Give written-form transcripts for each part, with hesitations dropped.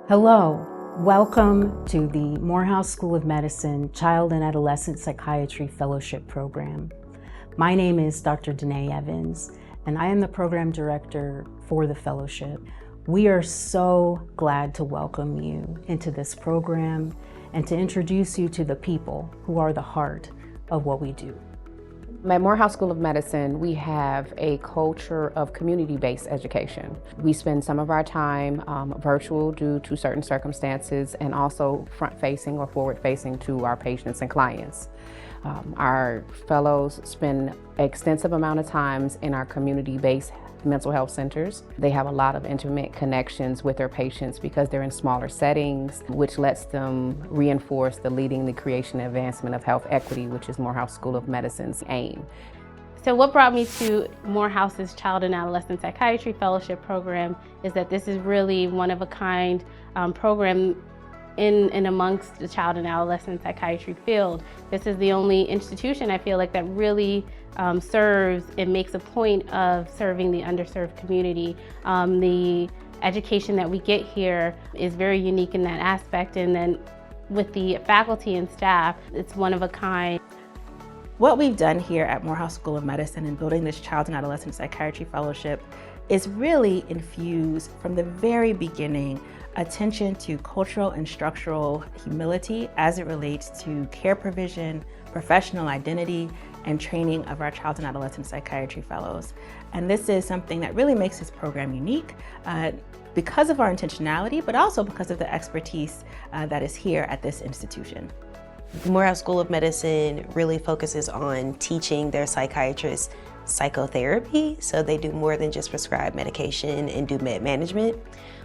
Hello, welcome to the Morehouse School of Medicine Child and Adolescent Psychiatry Fellowship Program. My name is Dr. Danae Evans, and I am the program director for the fellowship. We are so glad to welcome you into this program and to introduce you to the people who are the heart of what we do. At Morehouse School of Medicine, we have a culture of community-based education. We spend some of our time virtual due to certain circumstances and also front-facing or forward-facing to our patients and clients. Our fellows spend an extensive amount of times in our community-based mental health centers. They have a lot of intimate connections with their patients because they're in smaller settings, which lets them reinforce the leading the creation and advancement of health equity, which is Morehouse School of Medicine's aim. So what brought me to Morehouse's Child and Adolescent Psychiatry Fellowship Program is that this is really one of a kind program in and amongst the child and adolescent psychiatry field. This is the only institution I feel like that really serves and makes a point of serving the underserved community. The education that we get here is very unique in that aspect, and then with the faculty and staff, it's one of a kind. What we've done here at Morehouse School of Medicine in building this Child and Adolescent Psychiatry Fellowship is really infuse from the very beginning attention to cultural and structural humility as it relates to care provision, professional identity, and training of our child and adolescent psychiatry fellows. And this is something that really makes this program unique because of our intentionality, but also because of the expertise that is here at this institution. The Morehouse School of Medicine really focuses on teaching their psychiatrists psychotherapy, so they do more than just prescribe medication and do med management,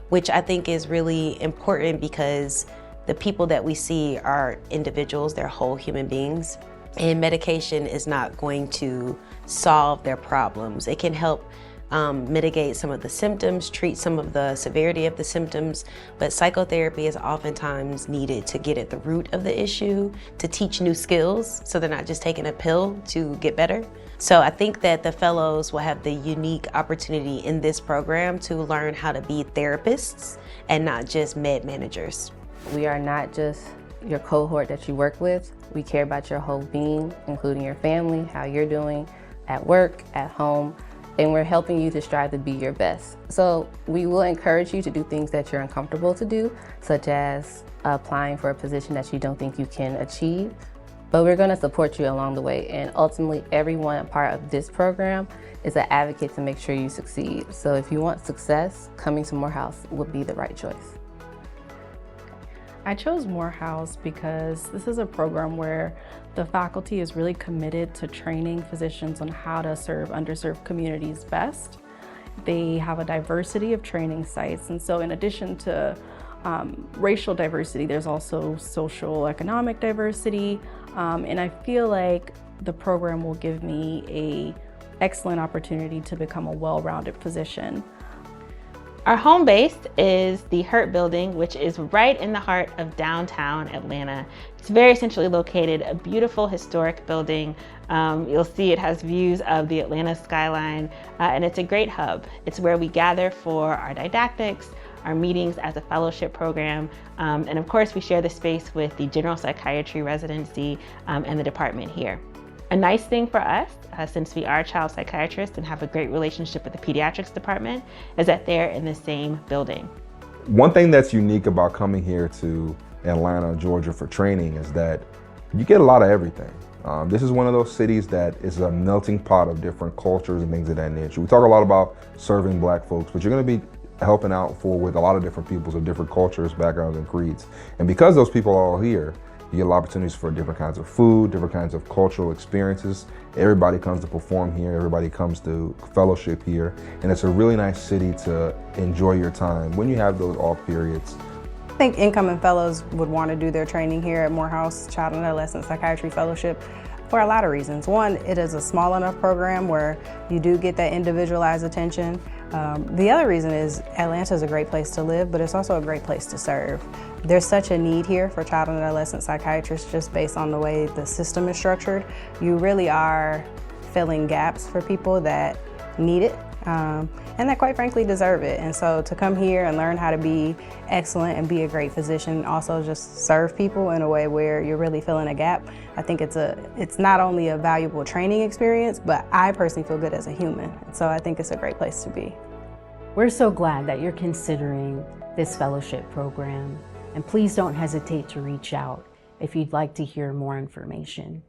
which I think is really important because the people that we see are individuals, they're whole human beings, and medication is not going to solve their problems. It can help mitigate some of the symptoms, treat some of the severity of the symptoms, but psychotherapy is oftentimes needed to get at the root of the issue, to teach new skills, so they're not just taking a pill to get better. So I think that the fellows will have the unique opportunity in this program to learn how to be therapists and not just med managers. We are not just your cohort that you work with. We care about your whole being, including your family, how you're doing at work, at home, and we're helping you to strive to be your best. So we will encourage you to do things that you're uncomfortable to do, such as applying for a position that you don't think you can achieve. But we're going to support you along the way, and ultimately everyone a part of this program is an advocate to make sure you succeed. So if you want success, coming to Morehouse would be the right choice. I chose Morehouse because this is a program where the faculty is really committed to training physicians on how to serve underserved communities best. They have a diversity of training sites, and so in addition to racial diversity, there's also social economic diversity, and I feel like the program will give me an excellent opportunity to become a well-rounded physician. Our home base is the Hurt Building, which is right in the heart of downtown Atlanta. It's very centrally located, a beautiful historic building. You'll see it has views of the Atlanta skyline, and it's a great hub. It's where we gather for our didactics, our meetings as a fellowship program, and of course we share the space with the general psychiatry residency and the department here. A nice thing for us, since we are child psychiatrists and have a great relationship with the pediatrics department, is that they're in the same building. One thing that's unique about coming here to Atlanta, Georgia for training is that you get a lot of everything. This is one of those cities that is a melting pot of different cultures and things of that nature. We talk a lot about serving Black folks, but you're going to be helping out with a lot of different peoples of different cultures, backgrounds, and creeds. And because those people are all here, you get opportunities for different kinds of food, different kinds of cultural experiences. Everybody comes to perform here, everybody comes to fellowship here, and it's a really nice city to enjoy your time when you have those off periods. I think incoming fellows would want to do their training here at Morehouse Child and Adolescent Psychiatry Fellowship for a lot of reasons. One, it is a small enough program where you do get that individualized attention. The other reason is Atlanta is a great place to live, but it's also a great place to serve. There's such a need here for child and adolescent psychiatrists just based on the way the system is structured. You really are filling gaps for people that need it and that quite frankly deserve it. And so to come here and learn how to be excellent and be a great physician, also just serve people in a way where you're really filling a gap, I think it's not only a valuable training experience, but I personally feel good as a human. So I think it's a great place to be. We're so glad that you're considering this fellowship program, and please don't hesitate to reach out if you'd like to hear more information.